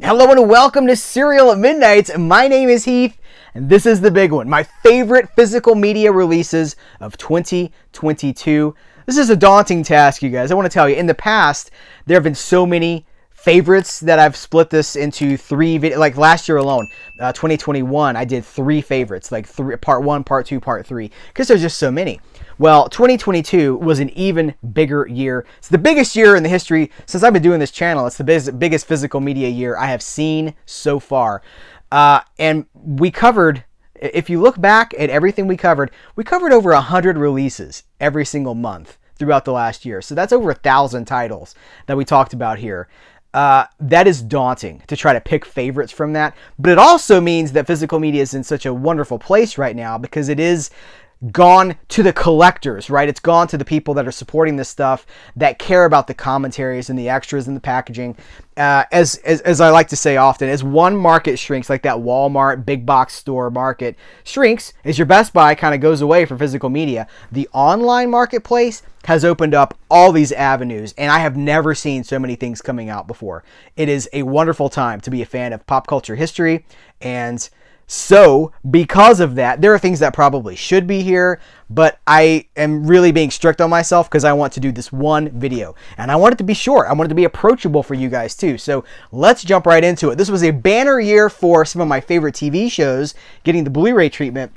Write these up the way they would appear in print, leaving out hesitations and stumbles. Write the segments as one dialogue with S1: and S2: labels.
S1: Hello and welcome to Cereal at Midnight. My name is Heath, and this is the big one. My favorite physical media releases of 2022. This is a daunting task, you guys. I want to tell you, in the past, there have been so many favorites that I've split this into three, like last year alone, 2021, I did three favorites, like part one, part two, part three, because there's just so many. Well, 2022 was an even bigger year. It's the biggest year in the history since I've been doing this channel. It's the biggest physical media year I have seen so far. And we covered, if you look back at everything we covered over 100 releases every single month throughout the last year. So that's over 1,000 titles that we talked about here. That is daunting to try to pick favorites from that. But it also means that physical media is in such a wonderful place right now because it is gone to the collectors, right? It's gone to the people that are supporting this stuff, that care about the commentaries and the extras and the packaging. As I like to say often, as one market shrinks, like that Walmart big box store market shrinks, as your Best Buy kind of goes away for physical media, the online marketplace has opened up all these avenues, and I have never seen so many things coming out before. It is a wonderful time to be a fan of pop culture history, and so, because of that, there are things that probably should be here, but I am really being strict on myself because I want to do this one video. And I want it to be short. I want it to be approachable for you guys too. So, let's jump right into it. This was a banner year for some of my favorite TV shows getting the Blu-ray treatment.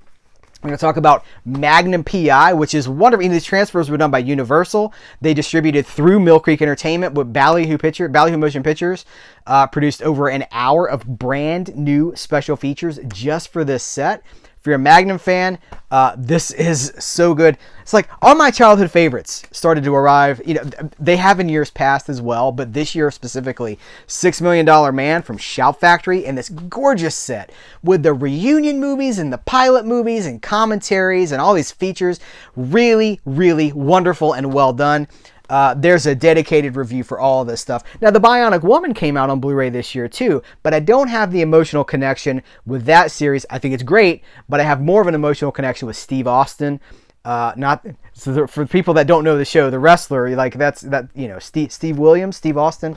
S1: We're going to talk about Magnum PI, which is wonderful. These transfers were done by Universal. They distributed through Mill Creek Entertainment, but Ballyhoo Motion Pictures produced over an hour of brand new special features just for this set. If you're a Magnum fan, this is so good. It's like all my childhood favorites started to arrive. You know, they have in years past as well, but this year specifically, $6 Million Man from Shout Factory and this gorgeous set with the reunion movies and the pilot movies and commentaries and all these features. Really, really wonderful and well done. There's a dedicated review for all of this stuff. Now, The Bionic Woman came out on Blu-ray this year too, but I don't have the emotional connection with that series. I think it's great, but I have more of an emotional connection with Steve Austin. For people that don't know the show, the wrestler, like Steve Austin.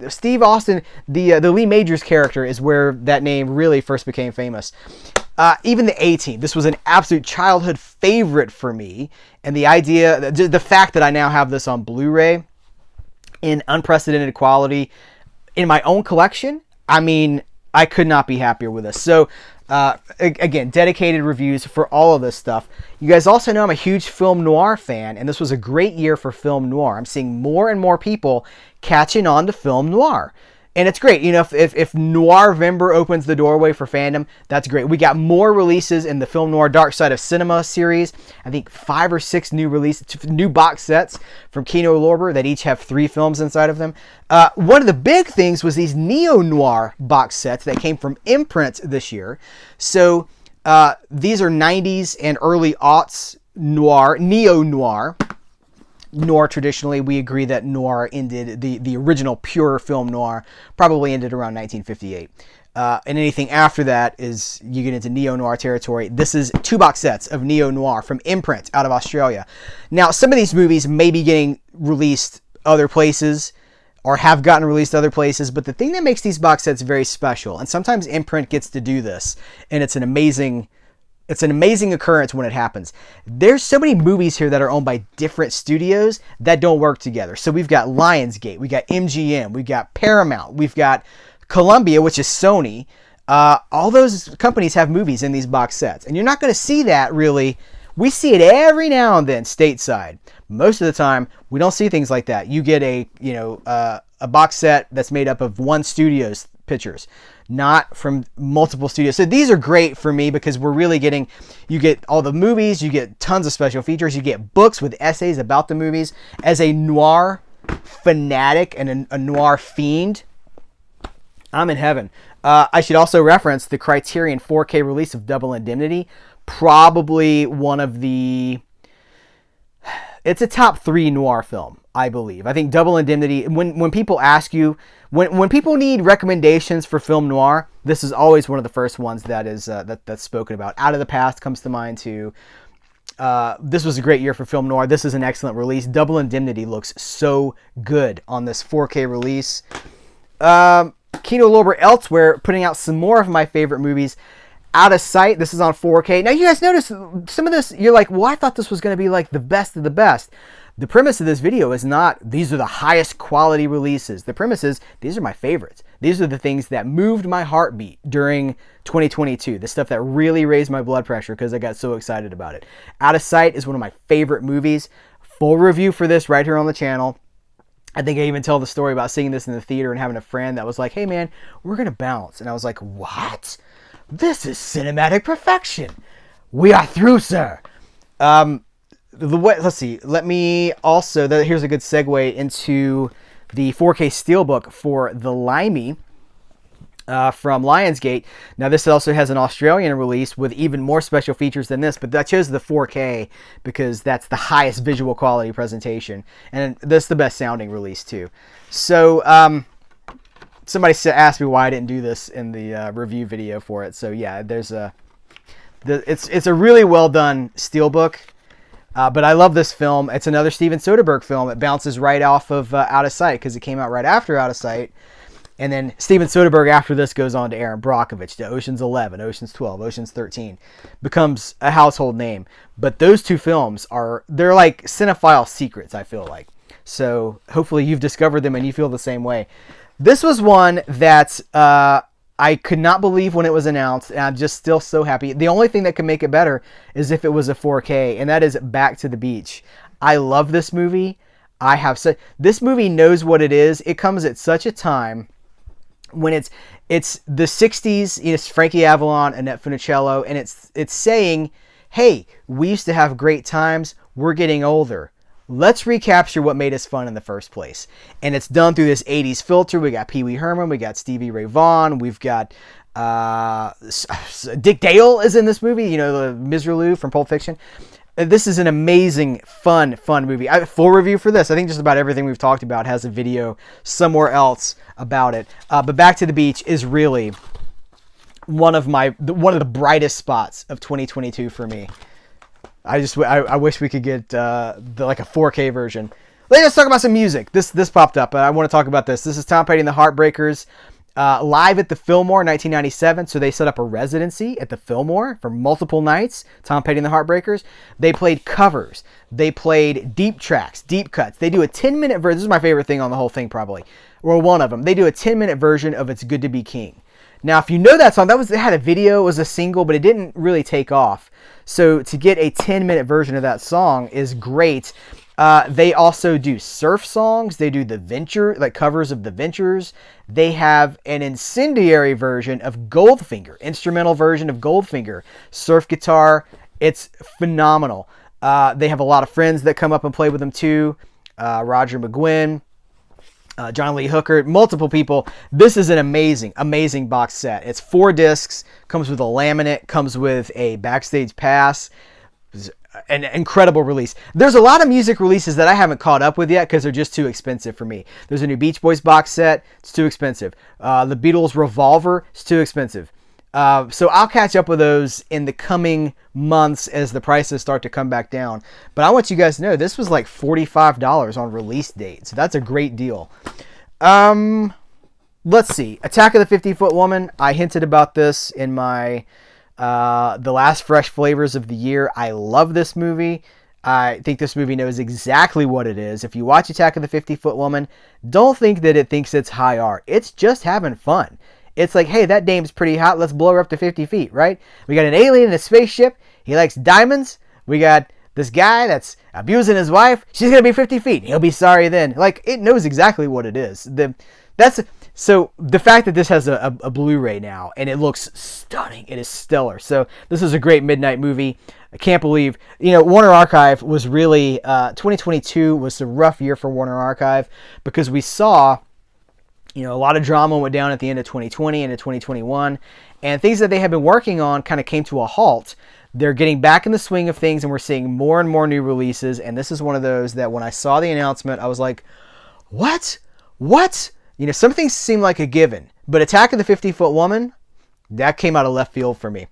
S1: Steve Austin, the Lee Majors character is where that name really first became famous. Even the A-Team, this was an absolute childhood favorite for me. And the idea, the fact that I now have this on Blu-ray in unprecedented quality in my own collection, I mean, I could not be happier with this. So, again, dedicated reviews for all of this stuff. You guys also know I'm a huge film noir fan, and this was a great year for film noir. I'm seeing more and more people catching on to film noir. And it's great, you know, if Noirvember opens the doorway for fandom, that's great. We got more releases in the Film Noir Dark Side of Cinema series. I think 5 or 6 new box sets from Kino Lorber that each have 3 films inside of them. One of the big things was these neo-noir box sets that came from Imprint this year. So these are 90s and early aughts noir, neo-noir. Noir, traditionally, we agree that noir ended, the original pure film noir probably ended around 1958. And anything after that is, you get into neo-noir territory. This is 2 box sets of neo-noir from Imprint out of Australia. Now, some of these movies may be getting released other places or have gotten released other places, but the thing that makes these box sets very special, and sometimes Imprint gets to do this, and it's an amazing occurrence when it happens. There's so many movies here that are owned by different studios that don't work together. So we've got Lionsgate, we got MGM, we've got Paramount, we've got Columbia, which is Sony. All those companies have movies in these box sets. And you're not going to see that really. We see it every now and then stateside. Most of the time, we don't see things like that. You get a box set that's made up of one studio's pictures, not from multiple studios. So these are great for me because we're really getting, you get all the movies, you get tons of special features, you get books with essays about the movies. As a noir fanatic and a noir fiend, I'm in heaven. I should also reference the Criterion 4K release of Double Indemnity. Probably one of the, it's a top 3 noir film, I believe. I think Double Indemnity, when people ask you, when people need recommendations for film noir, this is always one of the first ones that is that's spoken about. Out of the Past comes to mind too. This was a great year for film noir. This is an excellent release. Double Indemnity looks so good on this 4K release. Kino Lorber Elsewhere putting out some more of my favorite movies. Out of Sight. This is on 4K. Now, you guys notice some of this, you're like, well, I thought this was going to be like the best of the best. The premise of this video is not, these are the highest quality releases. The premise is, these are my favorites. These are the things that moved my heartbeat during 2022. The stuff that really raised my blood pressure because I got so excited about it. Out of Sight is one of my favorite movies. Full review for this right here on the channel. I think I even tell the story about seeing this in the theater and having a friend that was like, hey man, we're going to bounce. And I was like, what? This is cinematic perfection. We are through, sir. Let's see. Let me also, here's a good segue into the 4K Steelbook for the Limey from Lionsgate. Now, this also has an Australian release with even more special features than this, but I chose the 4K because that's the highest visual quality presentation, and that's the best sounding release too. So, somebody asked me why I didn't do this in the review video for it. So yeah, it's a really well done Steelbook. But I love this film. It's another Steven Soderbergh film. It bounces right off of Out of Sight because it came out right after Out of Sight. And then Steven Soderbergh after this goes on to Aaron Brockovich, to Ocean's 11, Ocean's 12, Ocean's 13. Becomes a household name. But those two films they're like cinephile secrets, I feel like. So hopefully you've discovered them and you feel the same way. This was one that I could not believe when it was announced, and I'm just still so happy. The only thing that could make it better is if it was a 4K, and that is Back to the Beach. I love this movie. This movie knows what it is. It comes at such a time when it's the 60s. It's Frankie Avalon, Annette Funicello, and it's saying, hey, we used to have great times. We're getting older. Let's recapture what made us fun in the first place. And it's done through this 80s filter. We got Pee Wee Herman. We got Stevie Ray Vaughan. We've got Dick Dale is in this movie. You know, the Misirlou from Pulp Fiction. This is an amazing, fun movie. Full review for this. I think just about everything we've talked about has a video somewhere else about it. But Back to the Beach is really one of the brightest spots of 2022 for me. I wish we could get like a 4K version. Let's talk about some music. This popped up, but I want to talk about this. This is Tom Petty and the Heartbreakers live at the Fillmore in 1997. So they set up a residency at the Fillmore for multiple nights. Tom Petty and the Heartbreakers. They played covers. They played deep tracks, deep cuts. They do a 10-minute version. This is my favorite thing on the whole thing, probably, or one of them. They do a 10-minute version of "It's Good to Be King." Now, if you know that song, they had a video, it was a single, but it didn't really take off. So to get a 10-minute version of that song is great. They also do surf songs. They do the Venture, like covers of the Ventures. They have an incendiary version of Goldfinger, instrumental version of Goldfinger, surf guitar. It's phenomenal. They have a lot of friends that come up and play with them too. Roger McGuinn. John Lee Hooker, multiple people. This is an amazing box set. It's 4 discs, comes with a laminate, comes with a backstage pass. An incredible release. There's a lot of music releases that I haven't caught up with yet because they're just too expensive for me. There's a new Beach Boys box set. It's too expensive. The Beatles Revolver. It's too expensive. So I'll catch up with those in the coming months as the prices start to come back down. But I want you guys to know this was like $45 on release date. So that's a great deal. Let's see. Attack of the 50-Foot Woman. I hinted about this in my the last Fresh Flavors of the Year. I love this movie. I think this movie knows exactly what it is. If you watch Attack of the 50-Foot Woman, don't think that it thinks it's high art. It's just having fun. It's like, hey, that dame's pretty hot. Let's blow her up to 50 feet, right? We got an alien in a spaceship. He likes diamonds. We got this guy that's abusing his wife. She's going to be 50 feet. He'll be sorry then. Like, it knows exactly what it is. So the fact that this has a Blu-ray now, and it looks stunning. It is stellar. So this is a great midnight movie. I can't believe, Warner Archive was really, 2022 was a rough year for Warner Archive because we saw, a lot of drama went down at the end of 2020 and 2021, and things that they had been working on kind of came to a halt. They're getting back in the swing of things, and we're seeing more and more new releases, and this is one of those that when I saw the announcement, I was like, what? Some things seem like a given, but Attack of the 50-Foot Woman, that came out of left field for me.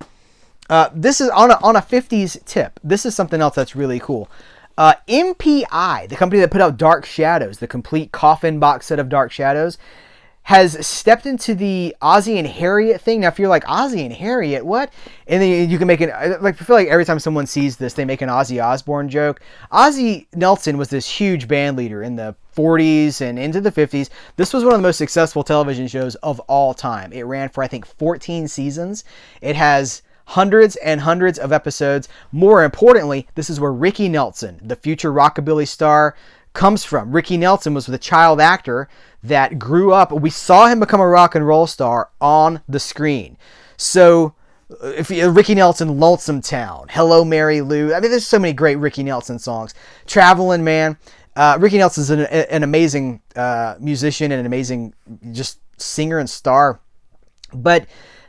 S1: This is on a 50s tip. This is something else that's really cool. MPI, the company that put out Dark Shadows, the complete coffin box set of Dark Shadows, has stepped into the Ozzie and Harriet thing. Now, if you're like, Ozzie and Harriet, what? And then you can make I feel like every time someone sees this, they make an Ozzy Osbourne joke. Ozzie Nelson was this huge band leader in the 40s and into the 50s. This was one of the most successful television shows of all time. It ran for, I think, 14 seasons. It has hundreds and hundreds of episodes. More importantly, this is where Ricky Nelson, the future rockabilly star, comes from. Ricky Nelson was the child actor that grew up. We saw him become a rock and roll star on the screen. So, if Ricky Nelson, Lonesome Town, Hello Mary Lou. I mean, there's so many great Ricky Nelson songs. Traveling Man. Ricky Nelson's an amazing musician and an amazing just singer and star. But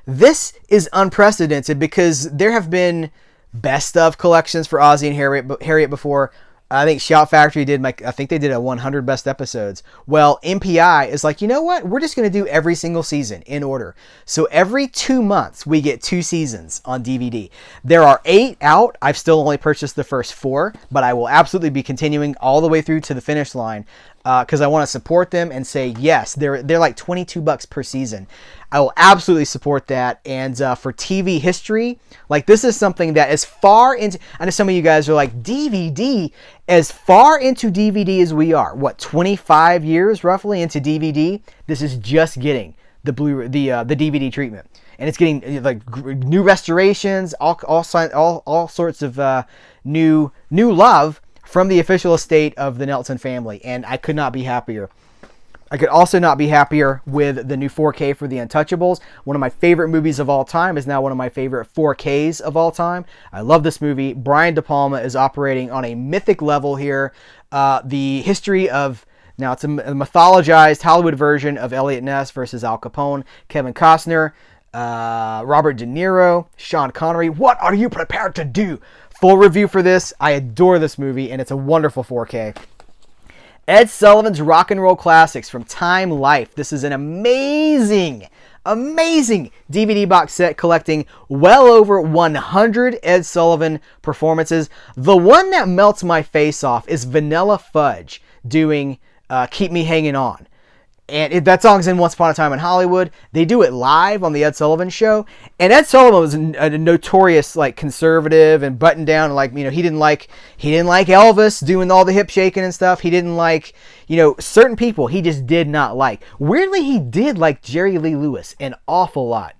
S1: this is unprecedented because there have been best of collections for Ozzie and Harriet before. I think Shout Factory did, I think they did a 100 best episodes. Well, MPI is like, you know what? We're just going to do every single season in order. So every 2 months, we get 2 seasons on DVD. There are 8 out. I've still only purchased the first 4, but I will absolutely be continuing all the way through to the finish line because I want to support them and say, yes, they're like $22 per season. I will absolutely support that. And for TV history, like this is something that as far into, I know some of you guys are like, DVD, as far into DVD as we are, what, 25 years roughly into DVD, this is just getting the Blu-ray, the DVD treatment. And it's getting like new restorations, all sorts of new love from the official estate of the Nelson family. And I could not be happier. I could also not be happier with the new 4K for The Untouchables. One of my favorite movies of all time is now one of my favorite 4Ks of all time. I love this movie. Brian De Palma is operating on a mythic level here. The history of, now it's a mythologized Hollywood version of Elliot Ness versus Al Capone, Kevin Costner, Robert De Niro, Sean Connery. What are you prepared to do? Full review for this. I adore this movie, and it's a wonderful 4K. Ed Sullivan's Rock and Roll Classics from Time Life. This is an amazing DVD box set collecting well over 100 Ed Sullivan performances. The one that melts my face off is Vanilla Fudge doing Keep Me Hanging On. And that song's in Once Upon a Time in Hollywood. They do it live on the Ed Sullivan Show. And Ed Sullivan was a notorious like conservative and buttoned down. Like, you know, he didn't like Elvis doing all the hip shaking and stuff. He didn't like, you know, certain people he just did not like. Weirdly, he did like Jerry Lee Lewis an awful lot.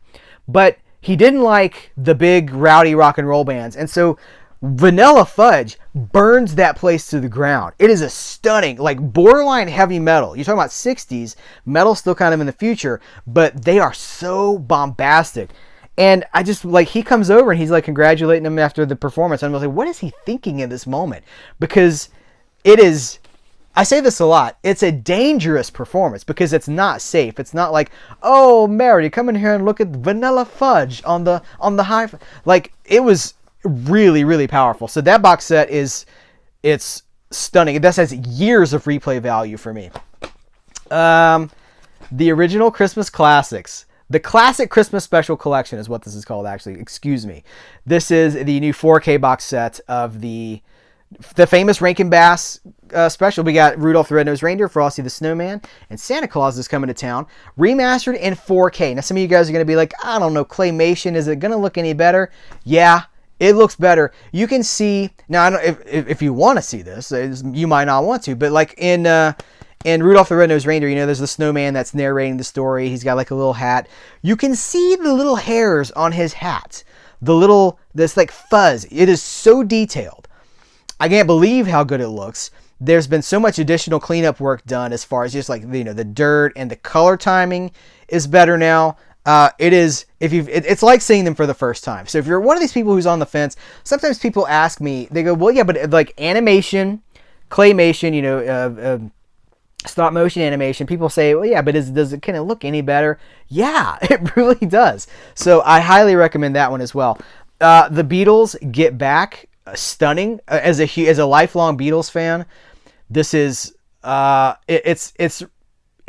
S1: But he didn't like the big rowdy rock and roll bands. And so Vanilla Fudge burns that place to the ground. It is a stunning, like borderline heavy metal. You're talking about 60s, metal still kind of in the future, but they are so bombastic. And I just, like, he comes over and he's like congratulating him after the performance. I'm like, what is he thinking in this moment? Because it is, I say this a lot, it's a dangerous performance because it's not safe. It's not like, oh, Mary, come in here and look at Vanilla Fudge on the high. Like, it was really, really powerful. So that box set it's stunning. This has years of replay value for me. The original Christmas classics. The Classic Christmas Special Collection is what this is called, actually. Excuse me. This is the new 4K box set of the famous Rankin Bass special. We got Rudolph the Red-Nosed Reindeer, Frosty the Snowman, and Santa Claus is coming to town. Remastered in 4K. Now, some of you guys are going to be like, I don't know, claymation, is it going to look any better? Yeah. It looks better. You can see now. I don't if you want to see this, you might not want to. But like in Rudolph the Red-Nosed Reindeer, you know, there's the snowman that's narrating the story. He's got like a little hat. You can see the little hairs on his hat. This like fuzz. It is so detailed. I can't believe how good it looks. There's been so much additional cleanup work done as far as just like, you know, the dirt and the color timing is better now. It's like seeing them for the first time. So if you're one of these people who's on the fence, sometimes people ask me, they go, well, yeah, but like animation, claymation, you know, stop motion animation, people say, well, yeah, but can it look any better? Yeah, it really does. So I highly recommend that one as well. The Beatles Get Back, stunning. As a lifelong Beatles fan, this is,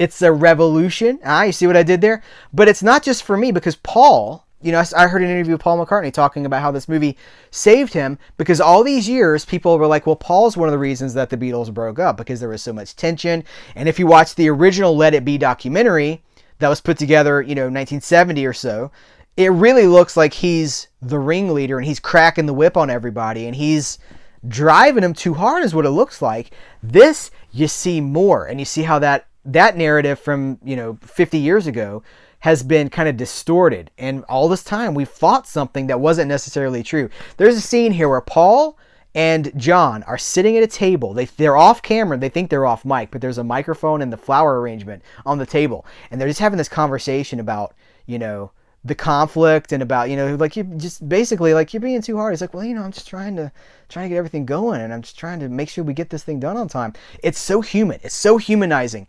S1: it's a revolution. You see what I did there? But it's not just for me because Paul, you know, I heard an interview with Paul McCartney talking about how this movie saved him because all these years people were like, well, Paul's one of the reasons that the Beatles broke up because there was so much tension. And if you watch the original Let It Be documentary, that was put together, 1970 or so. It really looks like he's the ringleader and he's cracking the whip on everybody and he's driving them too hard is what it looks like. This, you see more, and you see how that narrative from 50 years ago has been kind of distorted, and all this time we fought something that wasn't necessarily true. There's a scene here where Paul and John are sitting at a table. They're off camera. They think they're off mic, but there's a microphone and the flower arrangement on the table, and they're just having this conversation about the conflict and about like you just basically like you're being too hard. He's like, well, I'm just trying to get everything going, and I'm just trying to make sure we get this thing done on time. It's so human. It's so humanizing.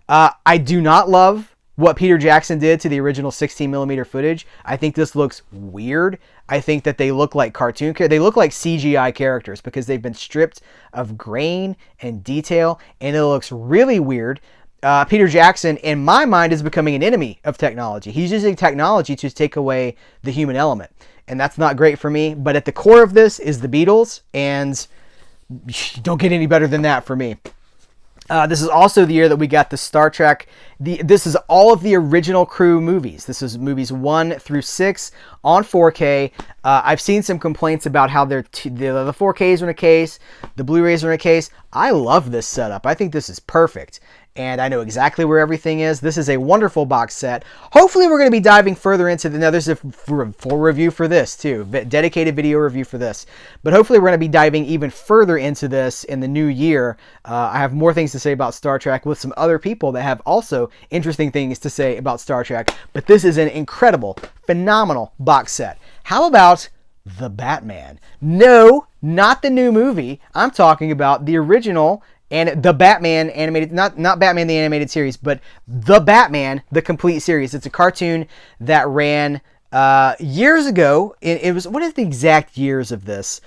S1: I do not love what Peter Jackson did to the original 16mm footage. I think this looks weird. I think that they look like they look like CGI characters because they've been stripped of grain and detail, and it looks really weird. Peter Jackson, in my mind, is becoming an enemy of technology. He's using technology to take away the human element, and that's not great for me. But at the core of this is the Beatles, and you don't get any better than that for me. This is also the year that we got the Star Trek. This is all of the original crew movies. This is movies 1 through 6 on 4K. I've seen some complaints about how the 4Ks are in a case, the Blu-rays are in a case. I love this setup. I think this is perfect. And I know exactly where everything is. This is a wonderful box set. Hopefully we're going to be diving further into now there's a full review for this too. Dedicated video review for this. But hopefully we're going to be diving even further into this in the new year. I have more things to say about Star Trek with some other people that have also interesting things to say about Star Trek. But this is an incredible, phenomenal box set. How about The Batman? No, not the new movie. I'm talking about the original and the Batman animated, not Batman the animated series, but The Batman, the complete series. It's a cartoon that ran years ago. It was, what is the exact years of this?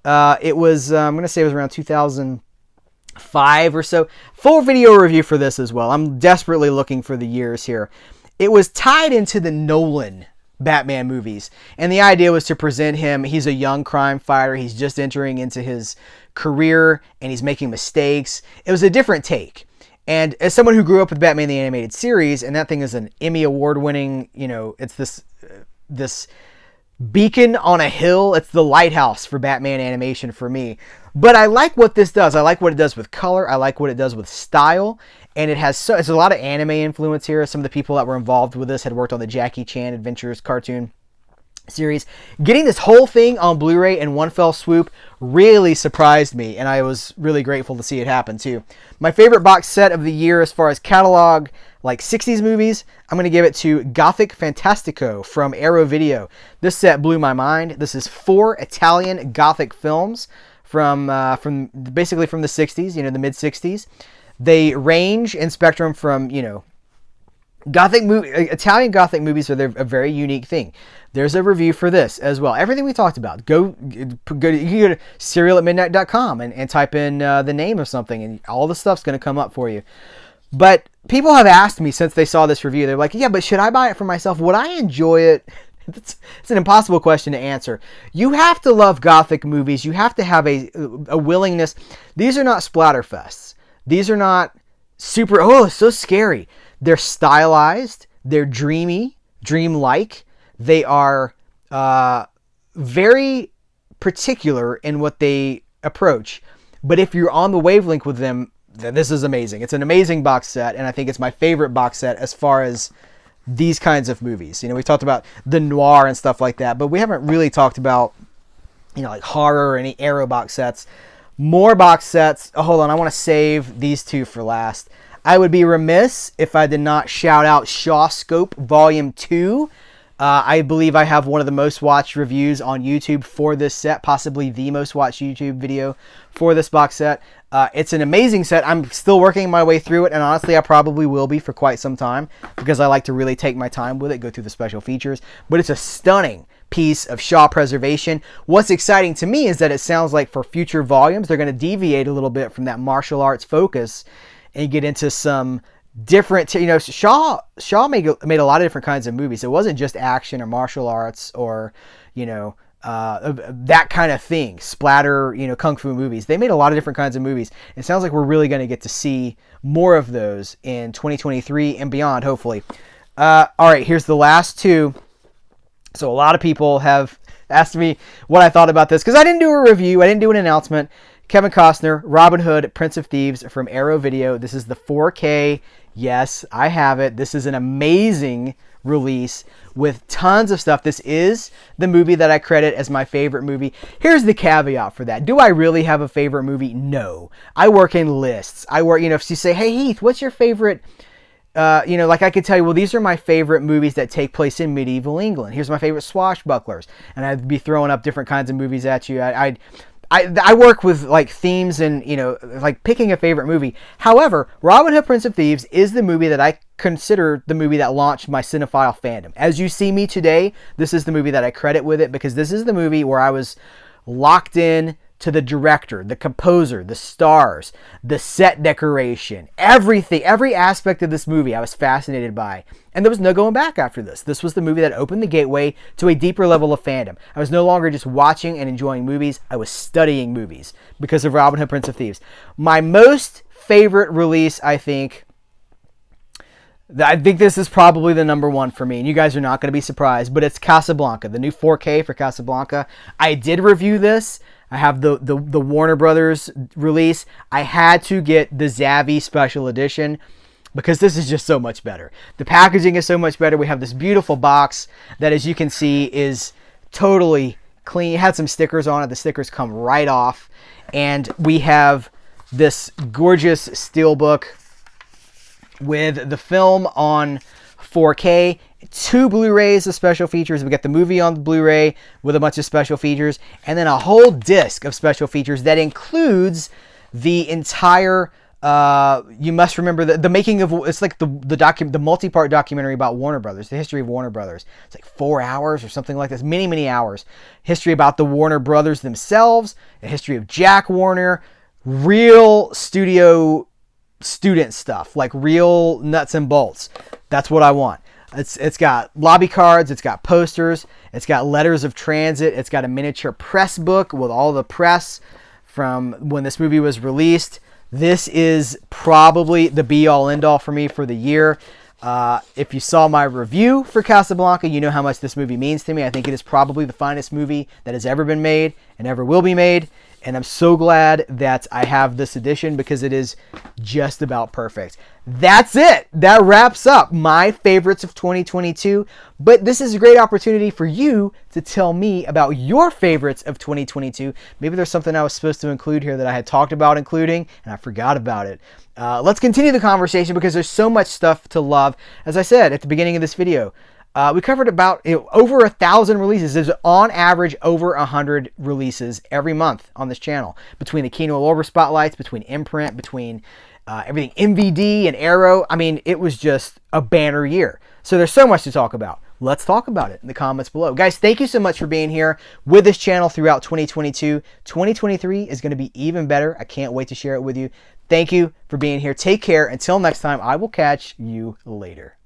S1: It was, I'm going to say it was around 2005 or so. Full video review for this as well. I'm desperately looking for the years here. It was tied into the Nolan Batman movies, and the idea was to present him, he's a young crime fighter, he's just entering into his career, and he's making mistakes. It was a different take, and as someone who grew up with Batman the Animated Series, and that thing is an Emmy Award winning, it's this beacon on a hill. It's the lighthouse for Batman animation for me. But I like what this does. I like what it does with color. I like what it does with style. And it's a lot of anime influence here. Some of the people that were involved with this had worked on the Jackie Chan Adventures cartoon series. Getting this whole thing on Blu-ray in one fell swoop really surprised me, and I was really grateful to see it happen too. My favorite box set of the year as far as catalog, like 60s movies, I'm going to give it to Gothic Fantastico from Arrow Video. This set blew my mind. This is 4 Italian Gothic films from basically from the 60s, the mid 60s. They range in spectrum from, Italian Gothic movies are a very unique thing. There's a review for this as well. Everything we talked about. You can go to CerealAtMidnite.com and type in the name of something, and all the stuff's going to come up for you. But people have asked me since they saw this review, they're like, yeah, but should I buy it for myself? Would I enjoy it? It's an impossible question to answer. You have to love Gothic movies. You have to have a willingness. These are not splatterfests. These are not super, it's so scary. They're stylized. They're dreamy, dreamlike. They are very particular in what they approach. But if you're on the wavelength with them, then this is amazing. It's an amazing box set, and I think it's my favorite box set as far as these kinds of movies. We've talked about the noir and stuff like that, but we haven't really talked about, like horror or any Arrow box sets. More box sets. Oh, hold on, I want to save these two for last. I would be remiss if I did not shout out Shawscope Volume 2. I believe I have one of the most watched reviews on YouTube for this set, possibly the most watched YouTube video for this box set. It's an amazing set. I'm still working my way through it, and honestly, I probably will be for quite some time because I like to really take my time with it, go through the special features. But it's a stunning piece of Shaw preservation. What's exciting to me is that it sounds like for future volumes, they're going to deviate a little bit from that martial arts focus and get into some different, Shaw made a lot of different kinds of movies. It wasn't just action or martial arts or, that kind of thing, splatter, kung fu movies. They made a lot of different kinds of movies. It sounds like we're really going to get to see more of those in 2023 and beyond, hopefully. All right, here's the last two. So a lot of people have asked me what I thought about this because I didn't do a review. I didn't do an announcement. Kevin Costner, Robin Hood, Prince of Thieves from Arrow Video. This is the 4K. Yes, I have it. This is an amazing release with tons of stuff. This is the movie that I credit as my favorite movie. Here's the caveat for that. Do I really have a favorite movie? No. I work in lists. If you say, hey, Heath, what's your favorite? Like I could tell you, well, these are my favorite movies that take place in medieval England. Here's my favorite swashbucklers. And I'd be throwing up different kinds of movies at you. I work with like themes and, like picking a favorite movie. However, Robin Hood, Prince of Thieves is the movie that I consider the movie that launched my cinephile fandom. As you see me today, this is the movie that I credit with it because this is the movie where I was locked in to the director, the composer, the stars, the set decoration, everything, every aspect of this movie I was fascinated by. And there was no going back after this. This was the movie that opened the gateway to a deeper level of fandom. I was no longer just watching and enjoying movies. I was studying movies because of Robin Hood, Prince of Thieves. My most favorite release, I think this is probably the number one for me, and you guys are not going to be surprised, but it's Casablanca, the new 4K for Casablanca. I did review this. I have the Warner Brothers release. I had to get the Zavvi special edition because this is just so much better. The packaging is so much better. We have this beautiful box that, as you can see, is totally clean. It had some stickers on it. The stickers come right off. And we have this gorgeous steelbook with the film on 4K, 2 Blu-rays of special features. We got the movie on Blu-ray with a bunch of special features, and then a whole disc of special features that includes the entire. You must remember the making of. It's like the multi-part documentary about Warner Brothers, the history of Warner Brothers. It's like 4 hours or something like this, many hours. History about the Warner Brothers themselves, the history of Jack Warner, real studio student stuff, like real nuts and bolts. That's what I want. It's got lobby cards, it's got posters, it's got letters of transit, it's got a miniature press book with all the press from when this movie was released. This is probably the be-all, end-all for me for the year. If you saw my review for Casablanca, you know how much this movie means to me. I think it is probably the finest movie that has ever been made and ever will be made. And I'm so glad that I have this edition because it is just about perfect. That's it. That wraps up my favorites of 2022. But this is a great opportunity for you to tell me about your favorites of 2022. Maybe there's something I was supposed to include here that I had talked about including and I forgot about it. Let's continue the conversation because there's so much stuff to love. As I said at the beginning of this video, we covered about over 1,000 releases. There's on average over 100 releases every month on this channel. Between the Kino Lorber spotlights, between Imprint, between everything MVD and Arrow. I mean, it was just a banner year. So there's so much to talk about. Let's talk about it in the comments below. Guys, thank you so much for being here with this channel throughout 2022. 2023 is going to be even better. I can't wait to share it with you. Thank you for being here. Take care. Until next time, I will catch you later.